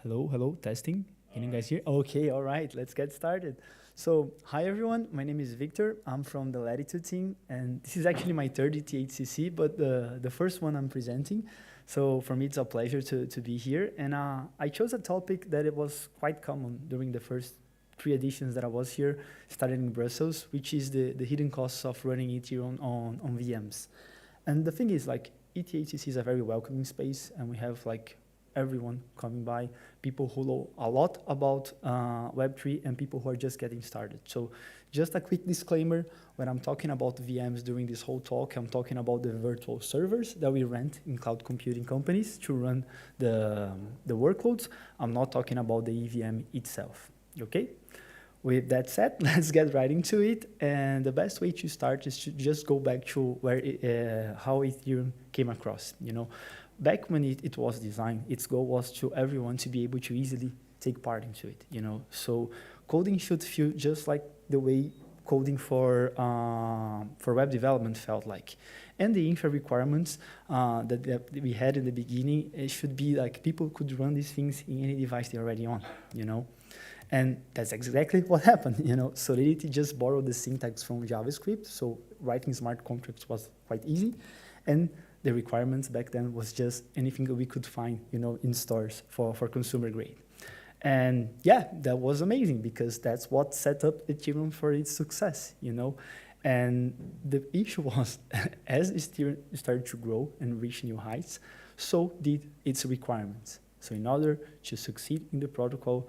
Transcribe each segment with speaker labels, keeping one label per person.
Speaker 1: Hello, hello, testing. Can you guys hear? Okay, all right, let's get started. So, hi everyone, my name is Victor. I'm from the Latitude team, and this is actually my third ETHCC, but the first one I'm presenting. So, for me, it's a pleasure to be here. And I chose a topic that it was quite common during the first three editions that I was here, started in Brussels, which is the hidden costs of running Ethereum on VMs. And the thing is, like, ETHCC is a very welcoming space, and we have like everyone coming by, people who know a lot about Web3 and people who are just getting started. So just a quick disclaimer, when I'm talking about VMs during this whole talk, I'm talking about the virtual servers that we rent in cloud computing companies to run the workloads. I'm not talking about the EVM itself, okay? With that said, let's get right into it. And the best way to start is to just go back to how Ethereum came across, you know. Back when it was designed, its goal was to everyone to be able to easily take part into it, you know. So coding should feel just like the way coding for web development felt like. And the infra requirements that we had in the beginning, it should be like people could run these things in any device they're already on, you know. And that's exactly what happened, you know. Solidity just borrowed the syntax from JavaScript, so writing smart contracts was quite easy. And the requirements back then was just anything that we could find, you know, in stores for consumer grade. And yeah, that was amazing because that's what set up Ethereum for its success, you know. And the issue was, as Ethereum started to grow and reach new heights, so did its requirements. So in order to succeed in the protocol,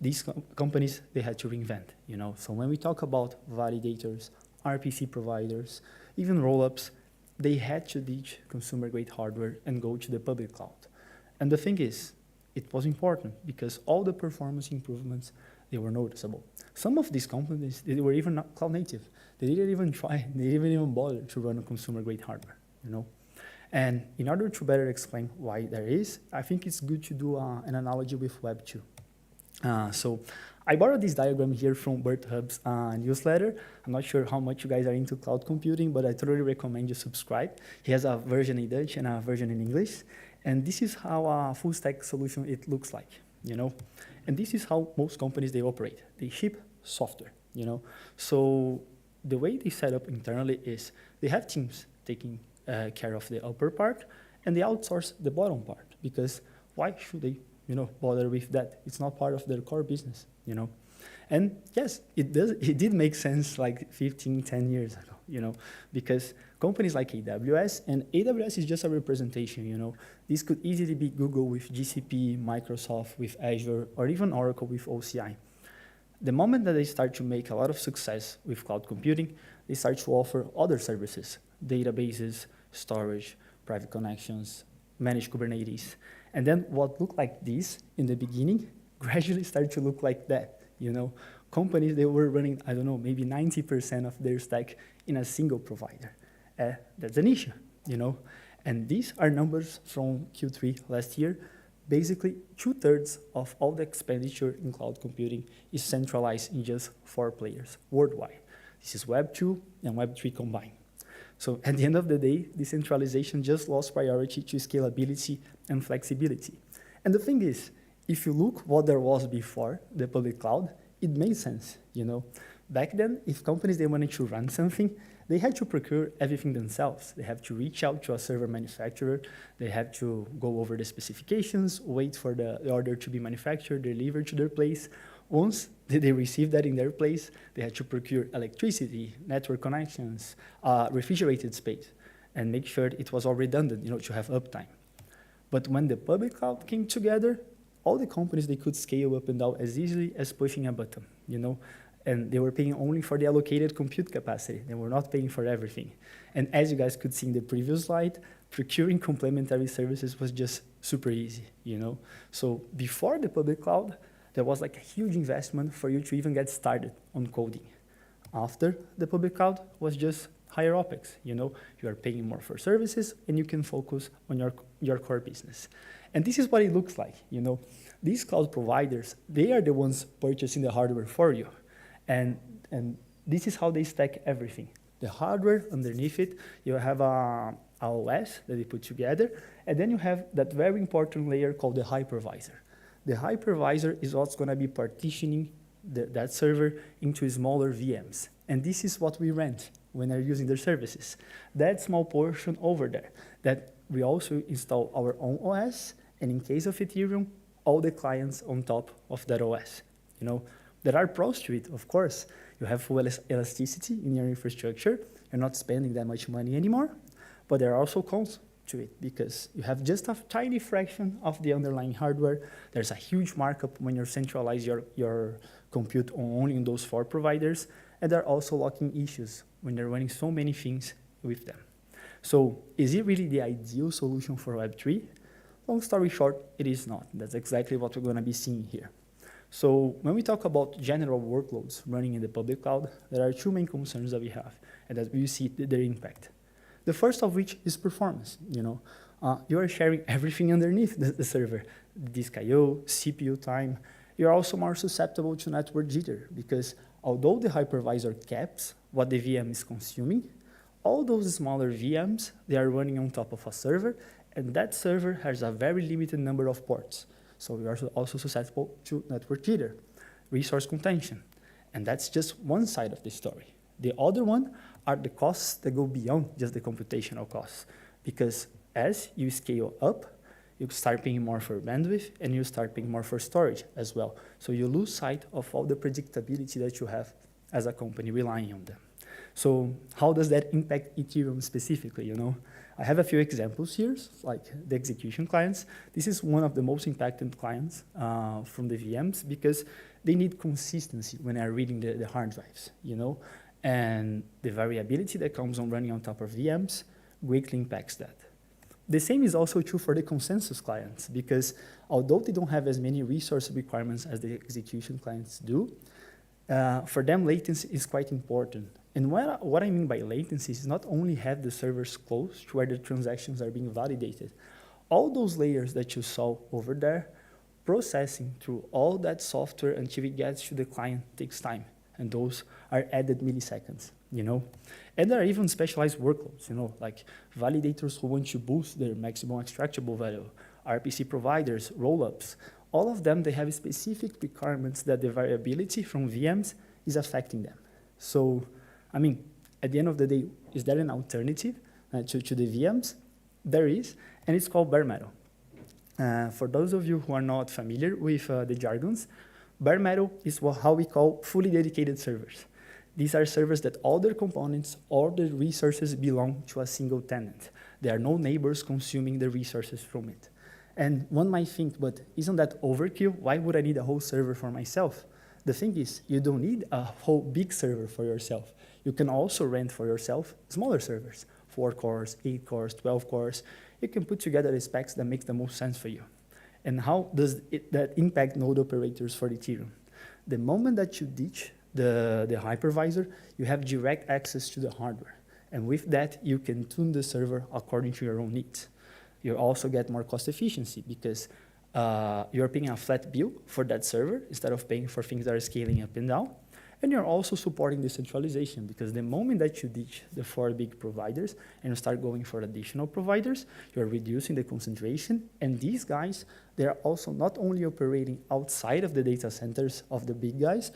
Speaker 1: these companies, they had to reinvent, you know. So when we talk about validators, RPC providers, even rollups, they had to ditch consumer-grade hardware and go to the public cloud. And the thing is, it was important because all the performance improvements, they were noticeable. Some of these companies, they were even not cloud native. They didn't even try, they didn't even bother to run a consumer-grade hardware, you know. And in order to better explain why there is, I think it's good to do an analogy with Web 2. So I borrowed this diagram here from Bert Hub's newsletter. I'm not sure how much you guys are into cloud computing, but I totally recommend you subscribe. He has a version in Dutch and a version in English. And this is how a full stack solution it looks like, you know. And this is how most companies, they operate. They ship software, you know. So the way they set up internally is they have teams taking care of the upper part, and they outsource the bottom part, because why should they, you know, bother with that? It's not part of their core business, you know. And yes, it did make sense like 15, 10 years ago, you know, because companies like AWS, and AWS is just a representation, you know. This could easily be Google with GCP, Microsoft with Azure, or even Oracle with OCI. The moment that they start to make a lot of success with cloud computing, they start to offer other services, databases, storage, private connections, managed Kubernetes. And then what looked like this in the beginning gradually started to look like that, you know. Companies, they were running, I don't know, maybe 90% of their stack in a single provider. That's an issue, you know. And these are numbers from Q3 last year. Basically, 2/3 of all the expenditure in cloud computing is centralized in just 4 players worldwide. This is Web 2 and Web 3 combined. So at the end of the day, decentralization just lost priority to scalability and flexibility. And the thing is, if you look what there was before the public cloud, it made sense, you know. Back then, if companies, they wanted to run something, they had to procure everything themselves. They have to reach out to a server manufacturer. They have to go over the specifications, wait for the order to be manufactured, delivered to their place. Once they received that in their place, they had to procure electricity, network connections, refrigerated space, and make sure it was all redundant, you know, to have uptime. But when the public cloud came together, all the companies, they could scale up and down as easily as pushing a button, you know, and they were paying only for the allocated compute capacity. They were not paying for everything. And as you guys could see in the previous slide, procuring complementary services was just super easy, you know. So before the public cloud, there was like a huge investment for you to even get started on coding. After the public cloud was just higher OpEx, you know, you are paying more for services and you can focus on your core business. And this is what it looks like, you know. These cloud providers, they are the ones purchasing the hardware for you. And this is how they stack everything. The hardware underneath it, you have a OS that they put together, and then you have that very important layer called the hypervisor. The hypervisor is what's going to be partitioning that server into smaller VMs. And this is what we rent when they're using their services. That small portion over there, that we also install our own OS, and in case of Ethereum, all the clients on top of that OS. You know, there are pros to it, of course. You have full elasticity in your infrastructure. You're not spending that much money anymore. But there are also cons to it, because you have just a tiny fraction of the underlying hardware. There's a huge markup when you centralize your compute only on those 4 providers. And there are also locking issues when they're running so many things with them. So is it really the ideal solution for Web3? Long story short, it is not. That's exactly what we're going to be seeing here. So when we talk about general workloads running in the public cloud, there are 2 main concerns that we have, and that we see their impact. The first of which is performance. You are sharing everything underneath the server, disk I/O, CPU time. You're also more susceptible to network jitter, because although the hypervisor caps what the VM is consuming, all those smaller VMs, they are running on top of a server, and that server has a very limited number of ports. So we are also susceptible to network jitter, resource contention. And that's just one side of the story. The other one are the costs that go beyond just the computational costs. Because as you scale up, you start paying more for bandwidth, and you start paying more for storage as well. So you lose sight of all the predictability that you have as a company relying on them. So how does that impact Ethereum specifically, I have a few examples here, like the execution clients. This is one of the most impacted clients from the VMs, because they need consistency when they're reading the hard drives, and the variability that comes on running on top of VMs greatly impacts that. The same is also true for the consensus clients, because although they don't have as many resource requirements as the execution clients do, for them latency is quite important. And what I mean by latency is not only have the servers close to where the transactions are being validated. All those layers that you saw over there, processing through all that software until it gets to the client takes time. And those are added milliseconds, And there are even specialized workloads, like validators who want to boost their maximum extractable value, RPC providers, rollups. All of them, they have specific requirements that the variability from VMs is affecting them. So, at the end of the day, is there an alternative to the VMs? There is, and it's called bare metal. For those of you who are not familiar with the jargons, bare metal is how we call fully dedicated servers. These are servers that all their components, all their resources belong to a single tenant. There are no neighbors consuming the resources from it. And one might think, but isn't that overkill? Why would I need a whole server for myself? The thing is, you don't need a whole big server for yourself. You can also rent for yourself smaller servers, 4 cores, 8 cores, 12 cores. You can put together the specs that make the most sense for you. And how does that impact node operators for Ethereum? The moment that you ditch the hypervisor, you have direct access to the hardware. And with that, you can tune the server according to your own needs. You also get more cost efficiency, because you're paying a flat bill for that server instead of paying for things that are scaling up and down. And you're also supporting decentralization, because the moment that you ditch the 4 big providers and you start going for additional providers, you're reducing the concentration. And these guys, they're also not only operating outside of the data centers of the big guys,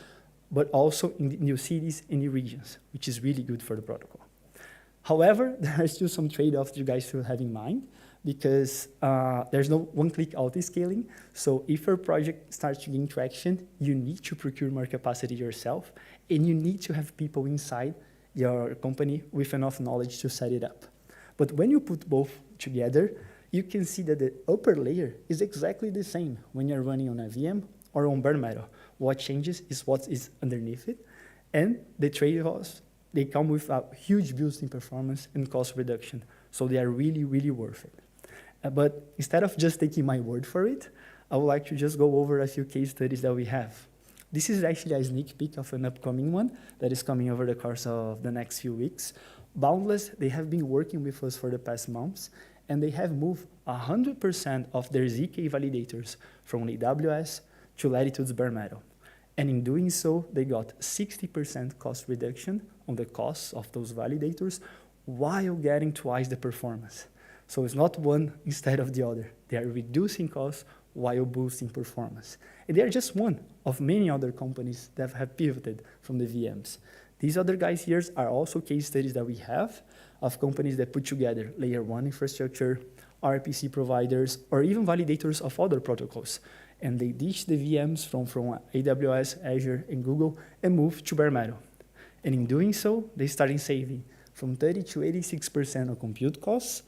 Speaker 1: but also in the new cities, in new regions, which is really good for the protocol. However, there are still some trade-offs you guys should have in mind, because there's no one-click auto-scaling. So if your project starts to gain traction, you need to procure more capacity yourself, and you need to have people inside your company with enough knowledge to set it up. But when you put both together, you can see that the upper layer is exactly the same when you're running on a VM or on bare metal. What changes is what is underneath it, and the trade-offs, they come with a huge boost in performance and cost reduction. So they are really, really worth it. But instead of just taking my word for it, I would like to just go over a few case studies that we have. This is actually a sneak peek of an upcoming one that is coming over the course of the next few weeks. Boundless, they have been working with us for the past months, and they have moved 100% of their ZK validators from AWS to Latitude's bare metal. And in doing so, they got 60% cost reduction on the costs of those validators while getting twice the performance. So it's not one instead of the other. They are reducing costs while boosting performance. And they are just one of many other companies that have pivoted from the VMs. These other guys here are also case studies that we have of companies that put together layer 1 infrastructure, RPC providers, or even validators of other protocols. And they ditch the VMs from AWS, Azure, and Google and move to bare metal. And in doing so, they started saving from 30 to 86% of compute costs,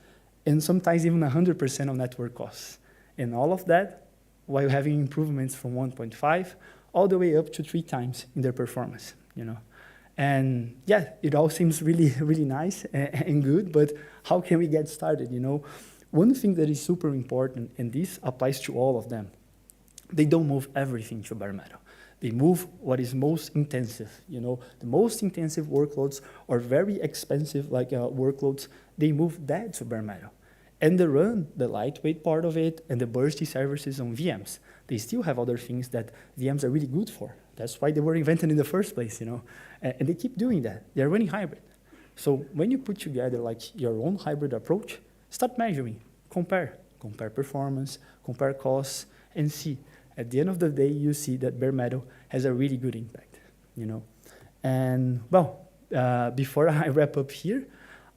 Speaker 1: and sometimes even 100% of network costs. And all of that while having improvements from 1.5 all the way up to 3 times in their performance, you know. And yeah, it all seems really, really nice and good, but how can we get started, you know? One thing that is super important, and this applies to all of them, they don't move everything to bare metal. They move what is most intensive, you know, the most intensive workloads or very expensive like workloads, they move that to bare metal. And they run the lightweight part of it and the bursty services on VMs. They still have other things that VMs are really good for. That's why they were invented in the first place, you know, and they keep doing that. They're running hybrid. So when you put together like your own hybrid approach, start measuring, compare performance, compare costs, and see. At the end of the day, you see that bare metal has a really good impact, you know. And well, before I wrap up here,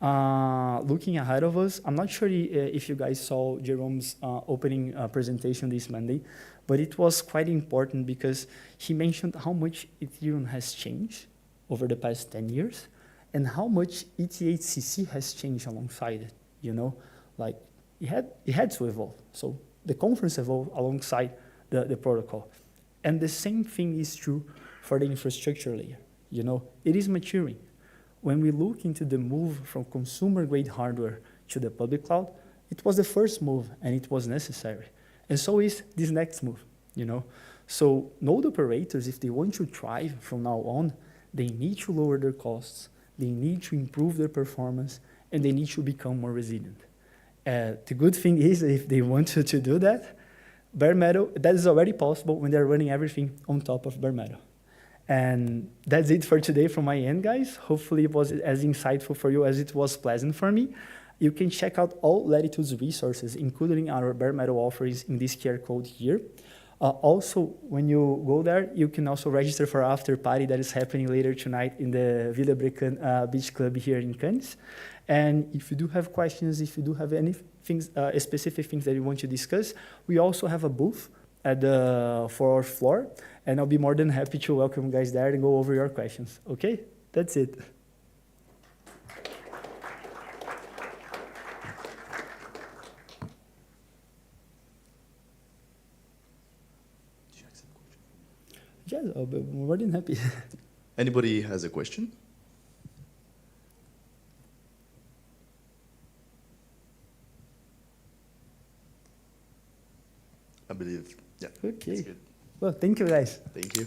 Speaker 1: looking ahead of us, I'm not sure if you guys saw Jerome's opening presentation this Monday, but it was quite important because he mentioned how much Ethereum has changed over the past 10 years and how much ETHCC has changed alongside it, you know. Like, it had to evolve. So the conference evolved alongside the protocol. And the same thing is true for the infrastructure layer. You know, it is maturing. When we look into the move from consumer-grade hardware to the public cloud, it was the first move, and it was necessary. And so is this next move, you know. So node operators, if they want to thrive from now on, they need to lower their costs, they need to improve their performance, and they need to become more resilient. The good thing is, if they want to do that, bare metal, that is already possible when they're running everything on top of bare metal. And that's it for today from my end, guys. Hopefully it was as insightful for you as it was pleasant for me. You can check out all Latitude's resources, including our bare metal offerings in this QR code here. Also, when you go there, you can also register for our after party that is happening later tonight in the Villa Brecan Beach Club here in Cannes. And if you do have questions, if you do have any things, specific things that you want to discuss, we also have a booth at the 4th floor, and I'll be more than happy to welcome you guys there and go over your questions. Okay? That's it. Yes, I'll be more than happy.
Speaker 2: Anybody has a question? I believe, yeah.
Speaker 1: Okay.
Speaker 2: That's good.
Speaker 1: Well, thank you, guys.
Speaker 2: Thank you.